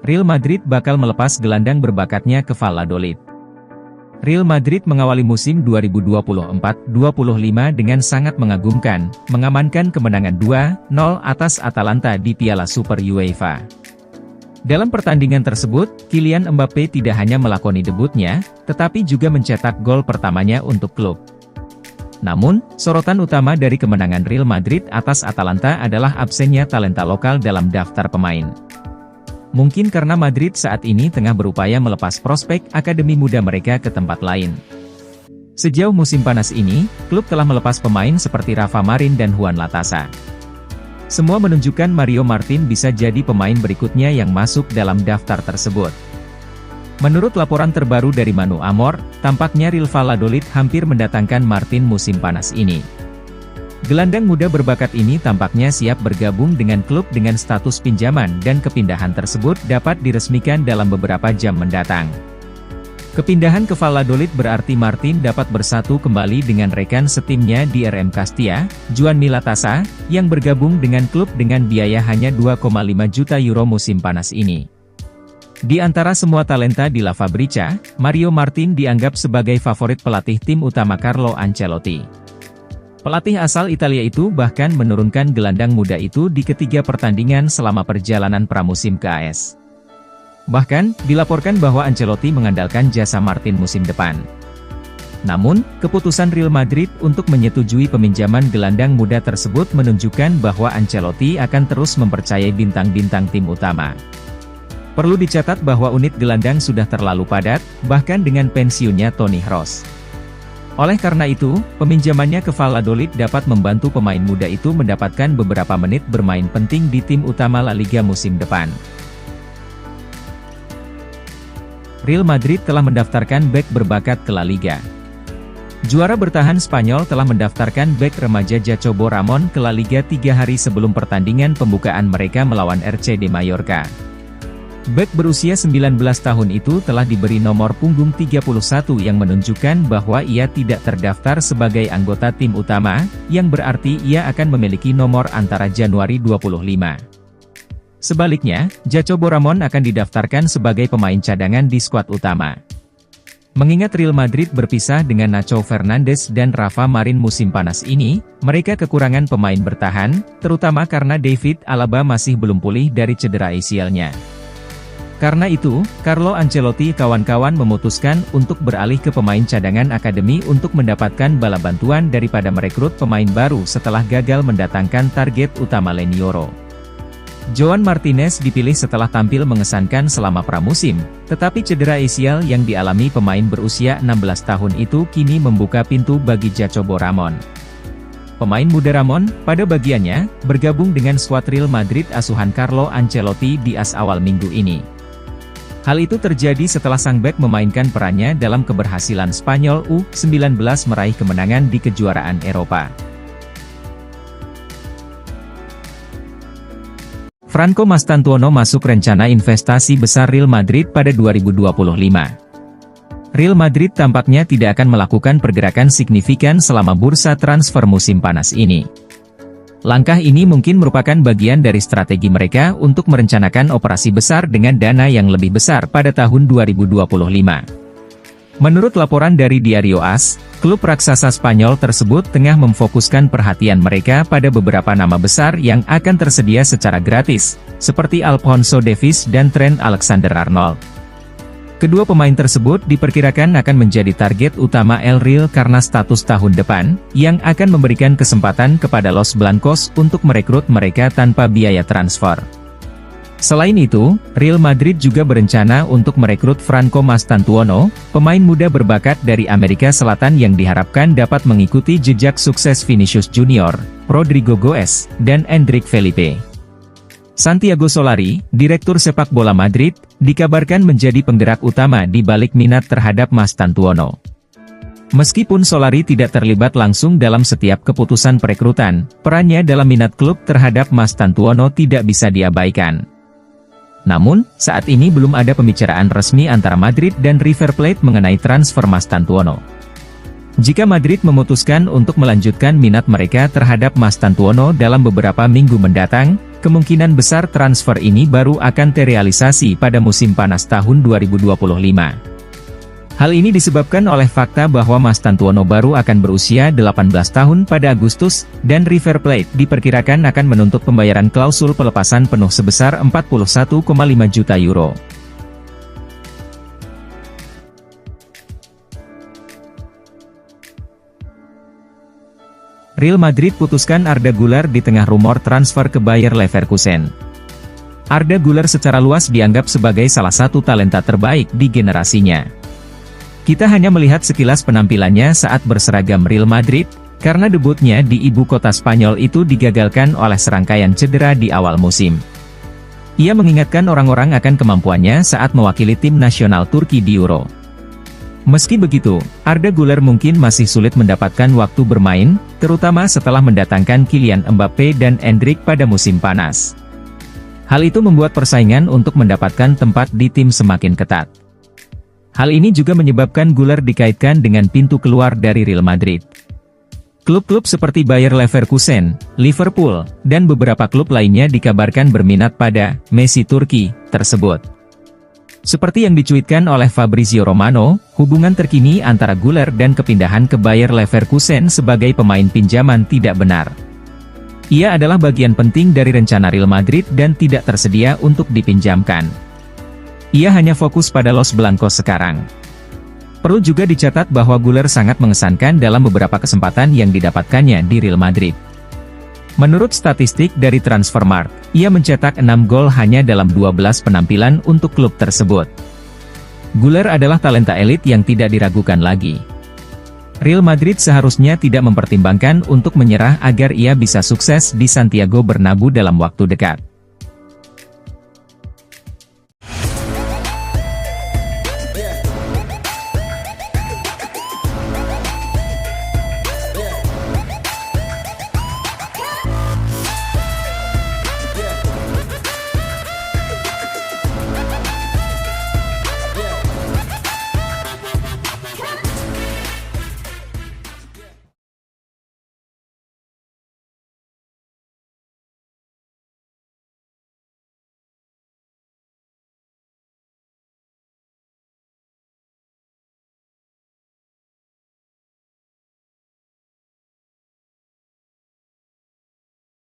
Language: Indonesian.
Real Madrid bakal melepas gelandang berbakatnya ke Valladolid. Real Madrid mengawali musim 2024-25 dengan sangat mengagumkan, mengamankan kemenangan 2-0 atas Atalanta di Piala Super UEFA. Dalam pertandingan tersebut, Kylian Mbappe tidak hanya melakoni debutnya, tetapi juga mencetak gol pertamanya untuk klub. Namun, sorotan utama dari kemenangan Real Madrid atas Atalanta adalah absennya talenta lokal dalam daftar pemain. Mungkin karena Madrid saat ini tengah berupaya melepas prospek akademi muda mereka ke tempat lain. Sejauh musim panas ini, klub telah melepas pemain seperti Rafa Marin dan Juan Latasa. Semua menunjukkan Mario Martin bisa jadi pemain berikutnya yang masuk dalam daftar tersebut. Menurut laporan terbaru dari Manu Amor, tampaknya Real Valladolid hampir mendatangkan Martin musim panas ini. Gelandang muda berbakat ini tampaknya siap bergabung dengan klub dengan status pinjaman dan kepindahan tersebut dapat diresmikan dalam beberapa jam mendatang. Kepindahan ke Valladolid berarti Martin dapat bersatu kembali dengan rekan setimnya di RM Castilla, Joan Latasa, yang bergabung dengan klub dengan biaya hanya 2,5 juta euro musim panas ini. Di antara semua talenta di La Fabrica, Mario Martin dianggap sebagai favorit pelatih tim utama Carlo Ancelotti. Pelatih asal Italia itu bahkan menurunkan gelandang muda itu di ketiga pertandingan selama perjalanan pramusim ke AS. Bahkan, dilaporkan bahwa Ancelotti mengandalkan jasa Martin musim depan. Namun, keputusan Real Madrid untuk menyetujui peminjaman gelandang muda tersebut menunjukkan bahwa Ancelotti akan terus mempercayai bintang-bintang tim utama. Perlu dicatat bahwa unit gelandang sudah terlalu padat, bahkan dengan pensiunnya Toni Kroos. Oleh karena itu, peminjamannya ke Valladolid dapat membantu pemain muda itu mendapatkan beberapa menit bermain penting di tim utama La Liga musim depan. Real Madrid telah mendaftarkan bek berbakat ke La Liga. Juara bertahan Spanyol telah mendaftarkan bek remaja Jacobo Ramon ke La Liga 3 hari sebelum pertandingan pembukaan mereka melawan RC de Mallorca. Bek berusia 19 tahun itu telah diberi nomor punggung 31 yang menunjukkan bahwa ia tidak terdaftar sebagai anggota tim utama, yang berarti ia akan memiliki nomor antara Januari 25. Sebaliknya, Jacobo Ramon akan didaftarkan sebagai pemain cadangan di skuad utama. Mengingat Real Madrid berpisah dengan Nacho Fernandes dan Rafa Marin musim panas ini, mereka kekurangan pemain bertahan, terutama karena David Alaba masih belum pulih dari cedera ACL-nya. Karena itu, Carlo Ancelotti kawan-kawan memutuskan untuk beralih ke pemain cadangan akademi untuk mendapatkan bala bantuan daripada merekrut pemain baru setelah gagal mendatangkan target utama Leny Yoro. Joan Martinez dipilih setelah tampil mengesankan selama pramusim, tetapi cedera ACL yang dialami pemain berusia 16 tahun itu kini membuka pintu bagi Jacobo Ramon. Pemain muda Ramon, pada bagiannya, bergabung dengan skuad Real Madrid asuhan Carlo Ancelotti di AS awal minggu ini. Hal itu terjadi setelah sang bek memainkan perannya dalam keberhasilan Spanyol U19 meraih kemenangan di kejuaraan Eropa. Franco Mastantuono masuk rencana investasi besar Real Madrid pada 2025. Real Madrid tampaknya tidak akan melakukan pergerakan signifikan selama bursa transfer musim panas ini. Langkah ini mungkin merupakan bagian dari strategi mereka untuk merencanakan operasi besar dengan dana yang lebih besar pada tahun 2025. Menurut laporan dari Diario AS, klub raksasa Spanyol tersebut tengah memfokuskan perhatian mereka pada beberapa nama besar yang akan tersedia secara gratis, seperti Alphonso Davies dan Trent Alexander-Arnold. Kedua pemain tersebut diperkirakan akan menjadi target utama El Real karena status tahun depan, yang akan memberikan kesempatan kepada Los Blancos untuk merekrut mereka tanpa biaya transfer. Selain itu, Real Madrid juga berencana untuk merekrut Franco Mastantuono, pemain muda berbakat dari Amerika Selatan yang diharapkan dapat mengikuti jejak sukses Vinicius Junior, Rodrigo Goes, dan Endrick Felipe. Santiago Solari, direktur sepak bola Madrid, dikabarkan menjadi penggerak utama di balik minat terhadap Mastantuono. Meskipun Solari tidak terlibat langsung dalam setiap keputusan perekrutan, perannya dalam minat klub terhadap Mastantuono tidak bisa diabaikan. Namun, saat ini belum ada pembicaraan resmi antara Madrid dan River Plate mengenai transfer Mastantuono. Jika Madrid memutuskan untuk melanjutkan minat mereka terhadap Mastantuono dalam beberapa minggu mendatang, kemungkinan besar transfer ini baru akan terrealisasi pada musim panas tahun 2025. Hal ini disebabkan oleh fakta bahwa Mastantuono baru akan berusia 18 tahun pada Agustus, dan River Plate diperkirakan akan menuntut pembayaran klausul pelepasan penuh sebesar 41,5 juta euro. Real Madrid putuskan Arda Güler di tengah rumor transfer ke Bayer Leverkusen. Arda Güler secara luas dianggap sebagai salah satu talenta terbaik di generasinya. Kita hanya melihat sekilas penampilannya saat berseragam Real Madrid, karena debutnya di ibu kota Spanyol itu digagalkan oleh serangkaian cedera di awal musim. Ia mengingatkan orang-orang akan kemampuannya saat mewakili tim nasional Turki di Euro. Meski begitu, Arda Güler mungkin masih sulit mendapatkan waktu bermain, terutama setelah mendatangkan Kylian Mbappe dan Endrick pada musim panas. Hal itu membuat persaingan untuk mendapatkan tempat di tim semakin ketat. Hal ini juga menyebabkan Güler dikaitkan dengan pintu keluar dari Real Madrid. Klub-klub seperti Bayer Leverkusen, Liverpool, dan beberapa klub lainnya dikabarkan berminat pada Messi Turki tersebut. Seperti yang dicuitkan oleh Fabrizio Romano, hubungan terkini antara Güler dan kepindahan ke Bayer Leverkusen sebagai pemain pinjaman tidak benar. Ia adalah bagian penting dari rencana Real Madrid dan tidak tersedia untuk dipinjamkan. Ia hanya fokus pada Los Blancos sekarang. Perlu juga dicatat bahwa Güler sangat mengesankan dalam beberapa kesempatan yang didapatkannya di Real Madrid. Menurut statistik dari Transfermarkt, ia mencetak 6 gol hanya dalam 12 penampilan untuk klub tersebut. Güler adalah talenta elit yang tidak diragukan lagi. Real Madrid seharusnya tidak mempertimbangkan untuk menyerah agar ia bisa sukses di Santiago Bernabeu dalam waktu dekat.